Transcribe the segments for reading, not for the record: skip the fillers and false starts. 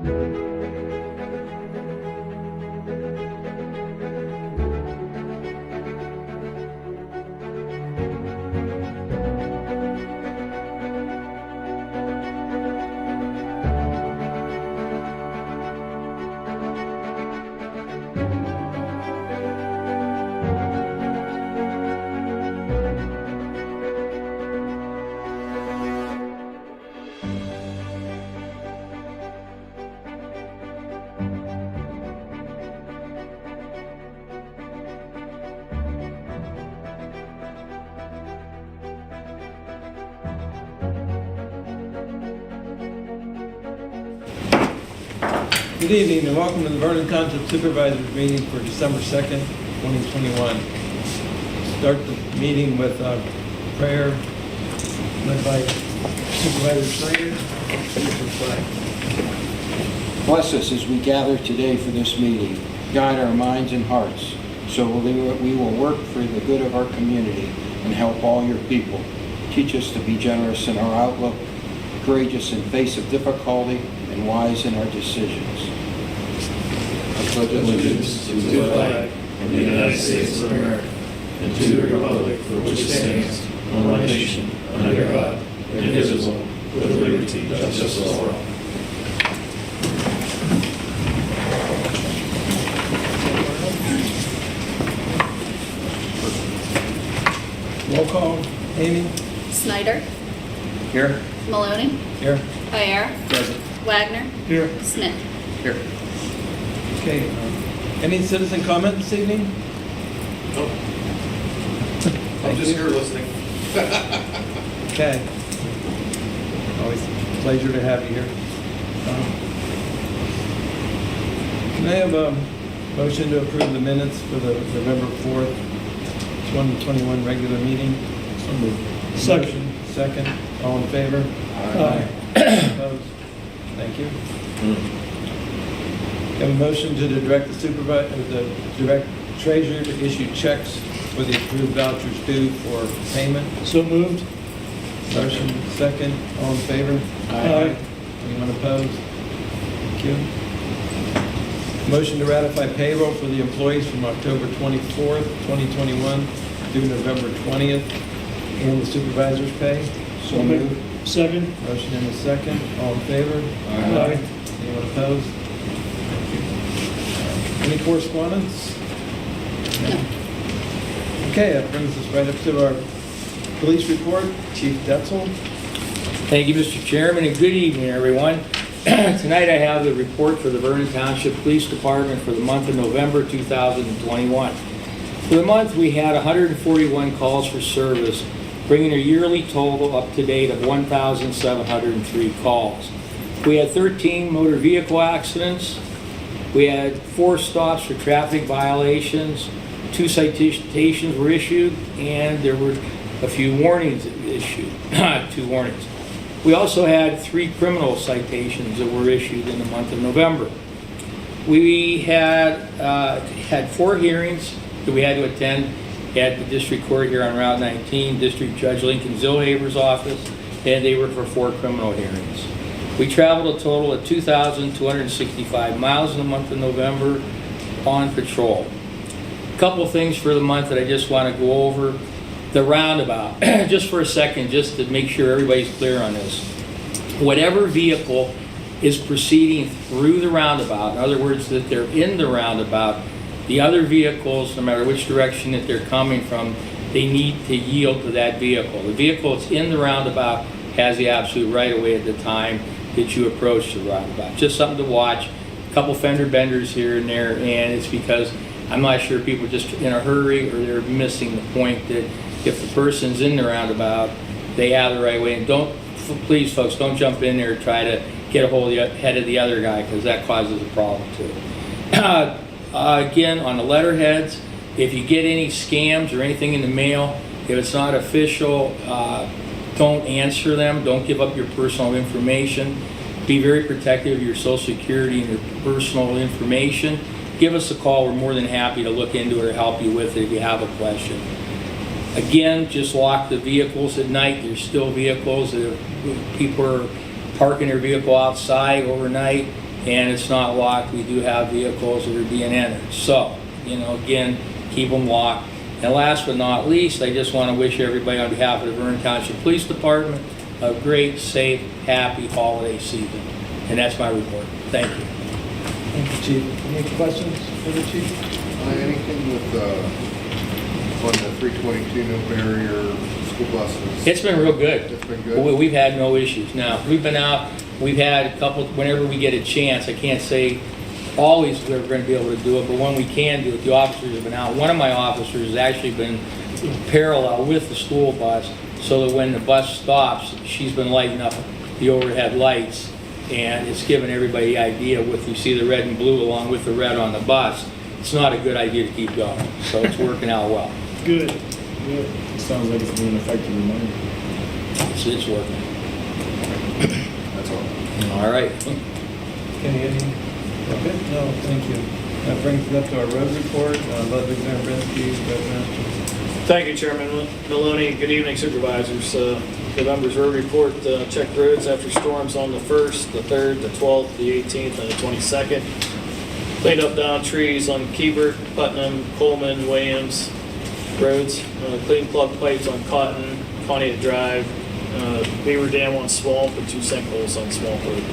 Good evening and welcome to the Vernon Township Supervisors meeting for December 2nd, 2021. Start the meeting with prayer led by Supervisor Slater. Bless us as we gather today for this meeting. Guide our minds and hearts so we will work for the good of our community and help all your people. Teach us to be generous in our outlook, courageous in face of difficulty, and wise in our decisions. I pledge allegiance to the flag of the United States of America and to the republic for which it stands, one nation, under God, indivisible, with liberty and justice for all. Roll call. Amy? Snyder. Here. Maloney. Here. Viera. Present. Wagner. Here. Smith. Here. Okay. Any citizen comment this evening? Nope. I'm just here listening. Okay. Always a pleasure to have you here. Can I have a motion to approve the minutes for the November 4th, 2021 regular meeting? So moved. Second. Second. All in favor? Aye. Opposed? Thank you. Have a motion to direct the direct treasurer to issue checks for the approved vouchers due for payment. So moved. Motion second. All in favor? Aye. Anyone opposed? Thank you. Motion to ratify payroll for the employees from October 24th, 2021 through November 20th and the supervisor's pay. So moved. Second. Motion and a second. All in favor? Aye. Anyone opposed? Thank you. Any correspondence? No. Okay, that brings us right up to our police report. Chief Detzel. Thank you, Mr. Chairman, and good evening, everyone. Tonight I have the report for the Vernon Township Police Department for the month of November 2021. For the month, we had 141 calls for service, bringing a yearly total up to date of 1,703 calls. We had 13 motor vehicle accidents. We had 4 stops for traffic violations. 2 citations were issued, and there were a few warnings issued, 2 warnings. We also had 3 criminal citations that were issued in the month of November. We had 4 hearings that we had to attend at the district court here on Route 19, District Judge Lincoln Zillhaber's office, and they were for 4 criminal hearings. We traveled a total of 2,265 miles in the month of November on patrol. A couple of things for the month that I just want to go over. The roundabout, just for a second, just to make sure everybody's clear on this. Whatever vehicle is proceeding through the roundabout, in other words, that they're in the roundabout, the other vehicles, no matter which direction that they're coming from, they need to yield to that vehicle. The vehicle that's in the roundabout has the absolute right of way at the time that you approach the roundabout. Just something to watch. A couple fender benders here and there, and it's because I'm not sure people are just in a hurry or they're missing the point that if the person's in the roundabout, they have the right way. And don't, please folks, don't jump in there and try to get a hold of the head of the other guy, because that causes a problem too. Again, on the letterheads, if you get any scams or anything in the mail, if it's not official, don't answer them. Don't give up your personal information. Be very protective of your Social Security and your personal information. Give us a call. We're more than happy to look into it or help you with it if you have a question. Again, just lock the vehicles at night. There's still vehicles that people are parking their vehicle outside overnight. and it's not locked, we do have vehicles that are being entered. So, again, keep them locked. And last but not least, I just want to wish everybody on behalf of the Vernon Township Police Department a great, safe, happy holiday season. And that's my report. Thank you. Thank you, Chief. Any questions for the Chief? Anything with, on the 322 no barrier school buses? It's been real good. It's been good? We've had no issues. Now, we've been out, we've had a couple, whenever we get a chance, I can't say always we're going to be able to do it, but when we can do it, the officers have been out. One of my officers has actually been parallel with the school bus, so that when the bus stops, she's been lighting up the overhead lights, and it's given everybody the idea, with you see the red and blue along with the red on the bus, it's not a good idea to keep going. So it's working out well. Good. Good. It sounds like it's being effective reminder. It's working. That's all. All right. Kenny, any? Okay, no, thank you. That brings us up to our road report. Ludwig Zambrowski, Roadmaster. Thank you, Chairman Maloney. Good evening, Supervisors. November's road report checked roads after storms on the 1st, the 3rd, the 12th, the 18th, and the 22nd. Cleaned up down trees on Keebert, Putnam, Coleman, Williams roads. Cleaned plug pipes on Cotton, Pontiac Drive, Beaver Dam on Swamp, and 2 sinkholes on Swamp Road.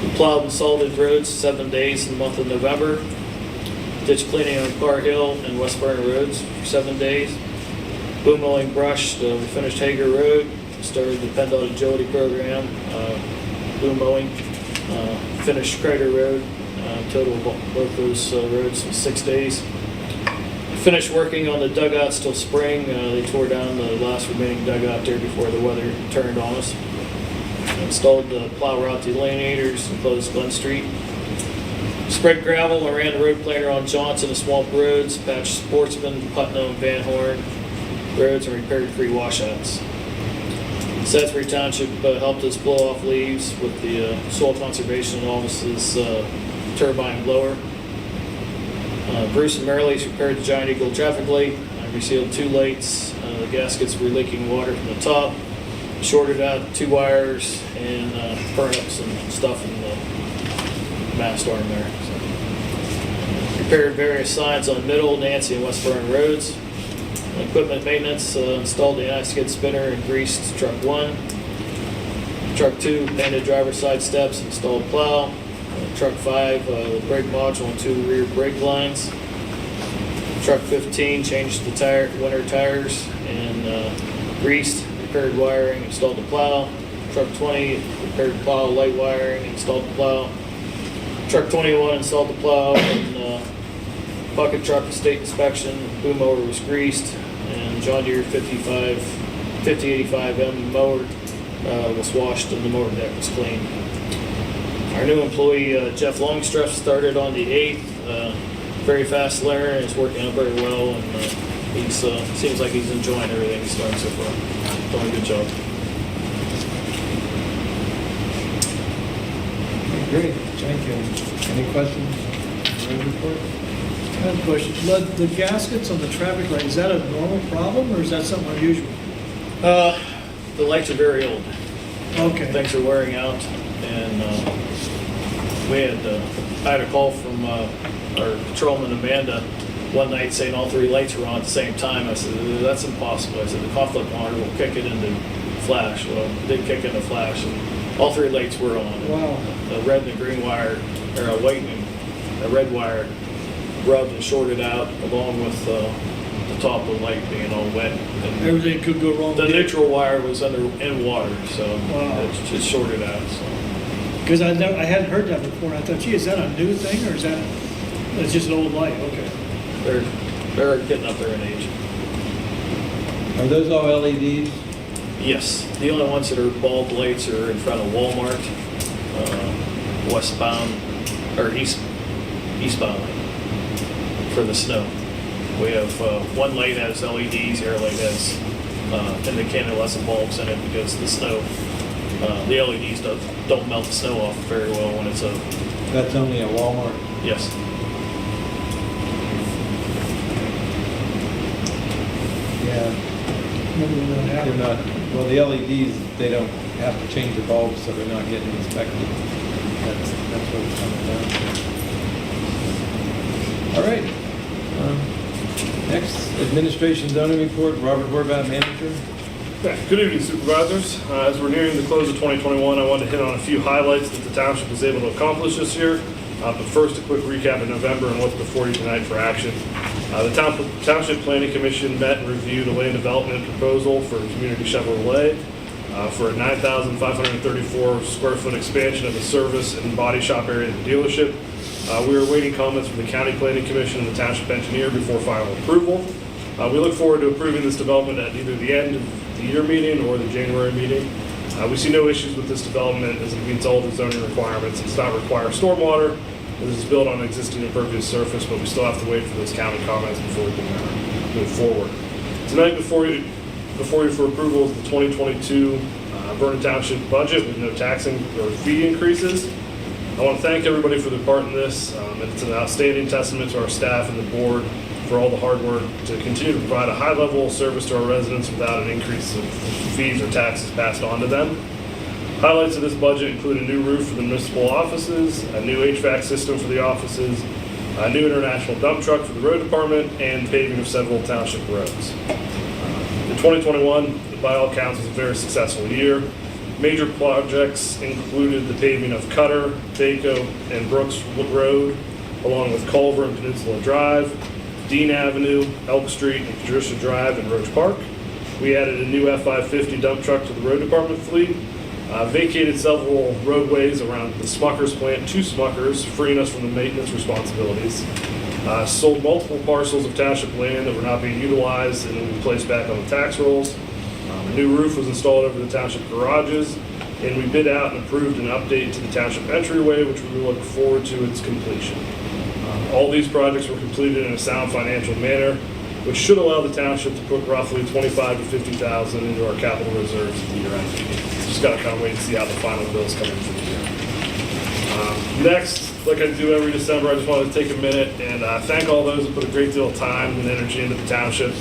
We plowed and salted roads 7 days in the month of November. Ditch cleaning on Car Hill and West Vernon roads for 7 days. Boom mowing brush, we finished Hager Road, started the PennDOT agility program, boom mowing, finished Crater Road, total of both those roads in 6 days. Finished working on the dugouts till spring. They tore down the last remaining dugout there before the weather turned on us. Installed the plow route delineators and closed Glen Street. Spread gravel and ran the road planer on Johnson and Swamp roads, patched Sportsman, Putnam, Van Horn roads, and repaired 3 washouts. Salisbury Township helped us blow off leaves with the Soil Conservation Office's turbine blower. Bruce and Merrill's repaired the Giant Eagle traffic light. I resealed 2 lights. The gaskets were leaking water from the top. Shorted out 2 wires and burned up some stuff in the mast arm there. So, repaired various signs on Middle, Nancy, and West Vernon roads. Equipment maintenance, installed the anti-skid spinner and greased truck 1. Truck 2, painted driver's side steps, installed plow. Truck 5, the brake module and 2 rear brake lines. Truck 15, changed the winter tires and greased, repaired wiring, installed the plow. Truck 20, repaired plow, light wiring, installed the plow. Truck 21 installed the plow, and bucket truck state inspection, boom mower was greased, and John Deere 5085M mower was washed and the motor deck was cleaned. Our new employee, Jeff Longstreth, started on the 8th. Very fast learner, and is working out very well, and he seems like he's enjoying everything he's learned so far. Doing a good job. Great, thank you. Any questions? Road report? I have a question. The gaskets on the traffic light, is that a normal problem or is that something unusual? The lights are very old. Okay. Things are wearing out, and I had a call from our patrolman Amanda one night saying all 3 lights were on at the same time. I said, that's impossible. I said, the conflict monitor will kick it into flash. Well, it did kick into flash, and all 3 lights were on. Wow. The red and the green wire, or a white and a red wire, rubbed and shorted out, along with the top of the light being all wet. And Everything could go wrong. the neutral wire was in water, so Wow. it just shorted out. So. Because I hadn't heard that before. And I thought, gee, is that a new thing or is that it's just an old light? Okay. They're getting up there in age. Are those all LEDs? Yes, the only ones that are bulb lights are in front of Walmart, westbound or eastbound lane for the snow. We have one light has LEDs, the other light has incandescent bulbs in it because the snow, the LEDs don't melt the snow off very well when it's a. That's only at Walmart. Yes. Yeah, Remember when that they're happened? not, well, the LEDs, they don't have to change the bulbs, so they're not getting inspected. That's what it's coming down to. All right. Next, Administration Zoning Report, Robert Horvath, Manager. Yeah, good evening, Supervisors. As we're nearing the close of 2021, I wanted to hit on a few highlights that the township was able to accomplish this year. But first, a quick recap of November and what's before you tonight for action. The Township Planning Commission met and reviewed a land development proposal for Community Chevrolet for a 9,534 square foot expansion of the service and body shop area of the dealership. We are awaiting comments from the County Planning Commission and the Township Engineer before final approval. We look forward to approving this development at either the end of the year meeting or the January meeting. We see no issues with this development as it meets all the zoning requirements. It does not require stormwater. This is built on an existing impervious surface, but we still have to wait for those county comments before we can move forward. Tonight before you for approval is the 2022 Vernon Township budget with no taxing or fee increases. I want to thank everybody for their part in this. And it's an outstanding testament to our staff and the board for all the hard work to continue to provide a high level of service to our residents without an increase of fees or taxes passed on to them. Highlights of this budget include a new roof for the municipal offices, a new HVAC system for the offices, a new international dump truck for the road department, and paving of several township roads. In 2021, by all counts, was a very successful year. Major projects included the paving of Cutter, Baco, and Brooks Road, along with Culver and Peninsula Drive, Dean Avenue, Elk Street, and Patricia Drive in Roach Park. We added a new F-550 dump truck to the road department fleet, vacated several roadways around the Smuckers plant to Smuckers, freeing us from the maintenance responsibilities. Sold multiple parcels of township land that were not being utilized and will be placed back on the tax rolls. A new roof was installed over the township garages, and we bid out and approved an update to the township entryway, which we look forward to its completion. All these projects were completed in a sound financial manner, which should allow the township to put roughly $25,000 to $50,000 into our capital reserves at the year-end meeting. Just got to kind of wait and see how the final bills come in for the year. Next, like I do every December, I just wanted to take a minute and thank all those who put a great deal of time and energy into the township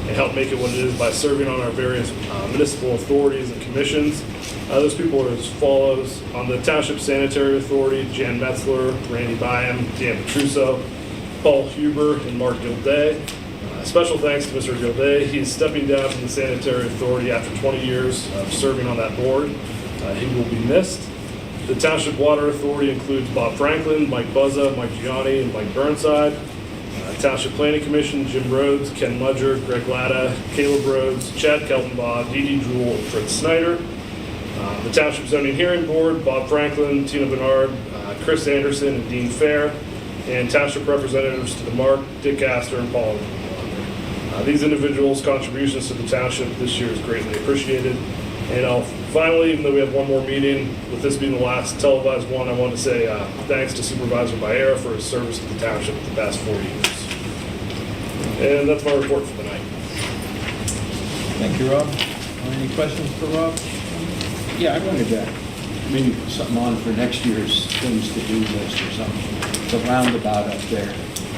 and help make it what it is by serving on our various municipal authorities and commissions. Those people are as follows. On the Township Sanitary Authority, Jan Metzler, Randy Byam, Dan Petruso, Paul Huber, and Mark Gilday. Special thanks to Mr. Gilday. He is stepping down from the Sanitary Authority after 20 years of serving on that board. He will be missed. The Township Water Authority includes Bob Franklin, Mike Buzza, Mike Gianni, and Mike Burnside. Township Planning Commission, Jim Rhodes, Ken Mudger, Greg Latta, Caleb Rhodes, Chad Keltenbaugh, Dee Dee Jewell, and Fritz Snyder. The Township Zoning Hearing Board, Bob Franklin, Tina Bernard, Chris Anderson, and Dean Fair. And Township Representatives to the Mark, Dick Astor, and Paul. These individuals' contributions to the township this year is greatly appreciated. And finally, even though we have one more meeting, with this being the last televised one, I want to say thanks to Supervisor Baera for his service to the township the past 4 years. And that's my report for the night. Thank you, Rob. Any questions for Rob? Yeah, I wanted to maybe put something on for next year's things to do list or something. The roundabout up there.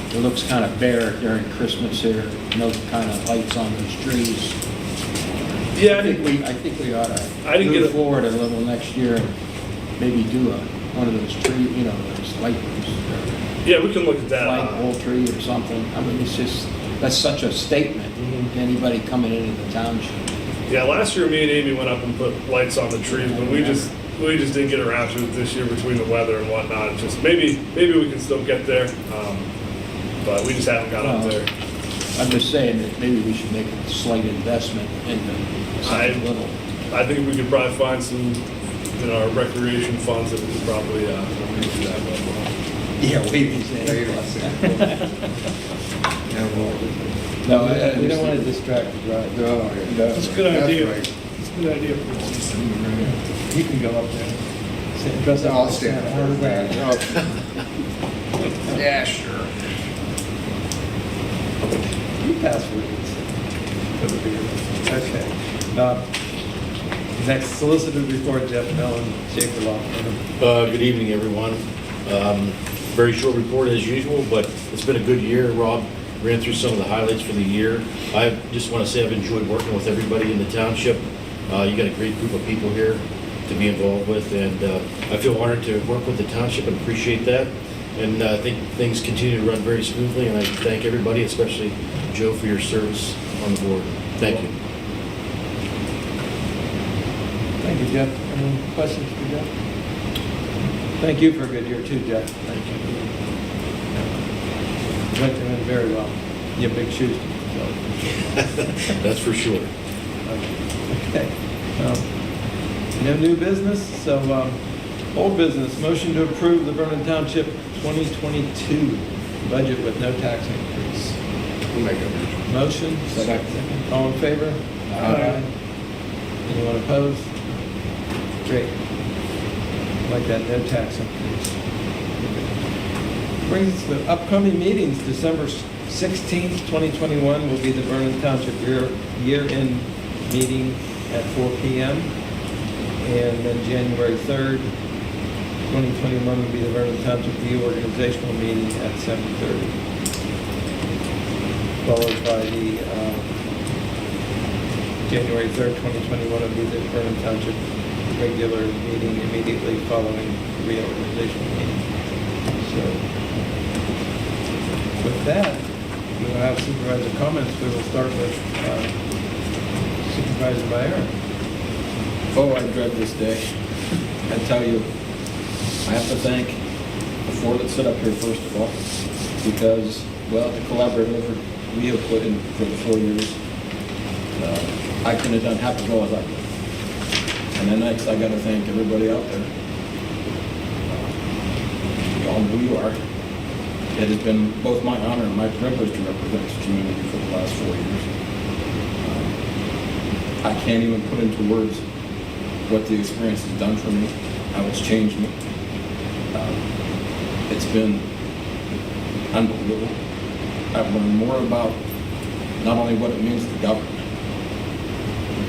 It looks kind of bare during Christmas here. No kind of lights on those trees. Yeah, I think we ought to I didn't get move it. forward a little next year and maybe do one of those tree, those light Yeah, we can look at that. flagpole tree or something. I mean, that's such a statement to anybody coming into the township. Yeah, last year me and Amy went up and put lights on the trees, but we just didn't get around to it this year between the weather and whatnot. It's just maybe we can still get there, but we just haven't got up there. I'm just saying that maybe we should make a slight investment into something little. I think we could probably find some in our recreation funds that we could probably do that with. Yeah, we No, we don't want to distract the drive. No, yeah. That's a good idea. That's right. It's a good idea. You can go up there. Dress up I'll like stand Santa. up there. Yeah, sure. You pass readings. Okay. Next, solicitor report, Jeff Mellon, Jacob Lofton. Good evening, everyone. Very short report as usual, but it's been a good year. Rob ran through some of the highlights for the year. I just want to say I've enjoyed working with everybody in the township. You got a great group of people here. to be involved with, and I feel honored to work with the township and appreciate that. And I think things continue to run very smoothly, and I thank everybody, especially Joe, for your service on the board. Thank you. Thank you, Jeff. Any questions for Jeff? Thank you for a good year too, Jeff. Thank you. Went very well. You have big shoes to fill. That's for sure. Okay. No new business, so old business. Motion to approve the Vernon Township 2022 budget with no tax increase. We'll make a motion. Motion? Second. All in favor? Aye. Anyone opposed? Great. Like that, no tax increase. Brings us to the upcoming meetings. December 16th, 2021 will be the Vernon Township year-end meeting at 4 p.m. And then January 3rd, 2021 will be the Vernon Township reorganizational meeting at 7:30. Followed by the January 3rd, 2021 will be the Vernon Township regular meeting immediately following the reorganizational meeting. So with that, we will have supervisor comments. We will start with Supervisor Byron. Oh, I dread this day. I tell you, I have to thank the four that sit up here first of all, because, well, the collaborative effort we have put in for the 4 years, I couldn't have done half as well as I could. And then next, I got to thank everybody out there. You all know who you are. It has been both my honor and my privilege to represent this community for the last 4 years. I can't even put into words what the experience has done for me, how it's changed me. It's been unbelievable. I've learned more about not only what it means to govern,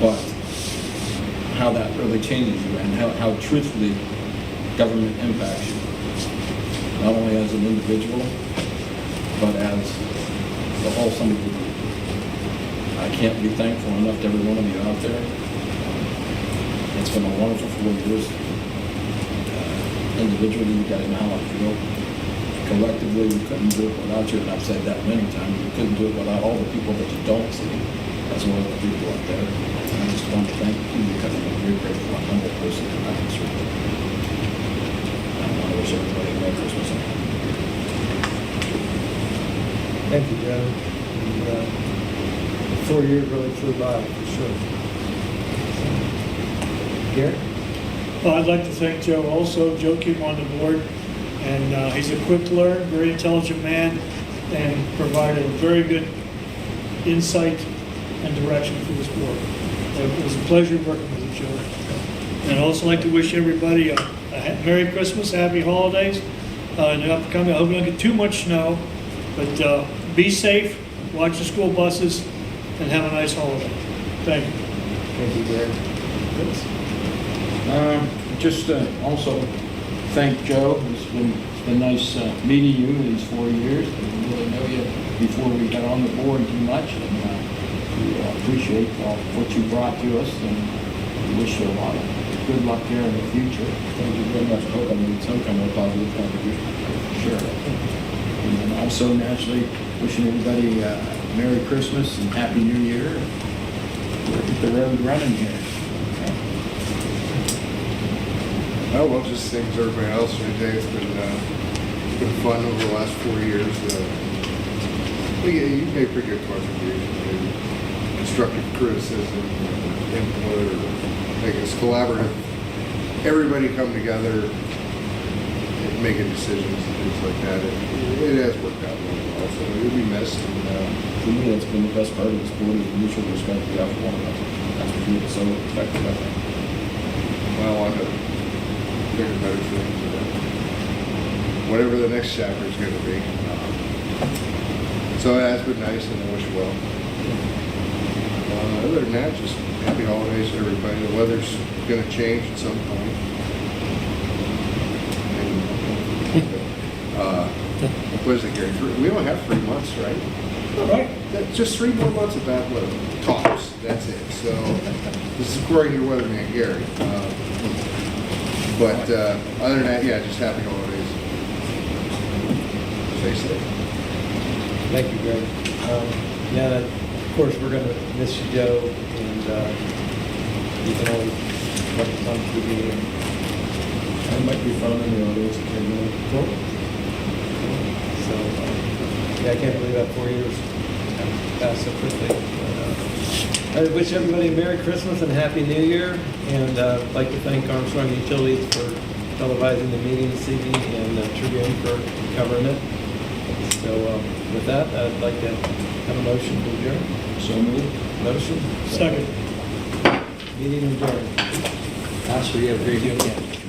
but how that really changes you and how truthfully government impacts you, not only as an individual, but as the whole sum of the group. I can't be thankful enough to every one of you out there. It's been a wonderful 4 years. Individually, you guys know how I feel. Collectively, we couldn't do it without you, and I've said that many times. We couldn't do it without all the people that you don't see, as well as the people out there. And I just want to thank you because I'm a very grateful and humble person in that respect. I want to wish everybody a Merry Christmas. Thank you, Joe. And, 4 years really flew by, for sure. Gary? Well, I'd like to thank Joe also. Joe came on the board, and he's a quick learner, very intelligent man, and provided a very good insight and direction for this board. It was a pleasure working with you, Joe. And I'd also like to wish everybody a Merry Christmas, Happy Holidays. In the upcoming, I hope we don't get too much snow, but be safe, watch the school buses, and have a nice holiday. Thank you. Thank you, Gary. Vince? Just also thank Joe. It's been nice meeting you these 4 years. I didn't really know you before we got on the board too much, and we appreciate what you brought to us, and we wish you a lot of good luck there in the future. Thank you very much. I hope I made some kind of positive contribution. Sure. And then also naturally wishing everybody Merry Christmas and Happy New Year. We'll get the road running here. Oh, well, just same as everybody else today. It's been fun over the last 4 years. You've made pretty good contributions, maybe constructive criticism, input, or making us collaborative. Everybody come together and making decisions and things like that. It has worked out really well, so it'll be missed. And, For me, that's been the best part of this board is the mutual respect we have for one another. That's what made it so effective, I think. well, on to bigger, better things. Whatever the next chapter is going to be. So it has been nice, and I wish you well. Other than that, just happy holidays to everybody. The weather's going to change at some point. What is it, Gary? We only have 3 months, right? Right. Just 3 more months of bad weather. Tops. That's it. So this is according to your weatherman, Gary. But other than that, yeah, just happy holidays. Stay safe. Thank you, Greg. Yeah, of course, we're gonna miss you, Joe, and you can always let us on TV. I might be found in the audience, I can't remember. So, yeah, I can't believe that 4 years have passed so quickly. But, I wish everybody a Merry Christmas and Happy New Year, and I'd like to thank Armstrong Utilities for televising the meeting this evening, and Tribune for covering it. So with that, I'd like to have a motion to adjourn. So moved. Motion? Second. Meeting adjourned. Pastor, you have a great weekend.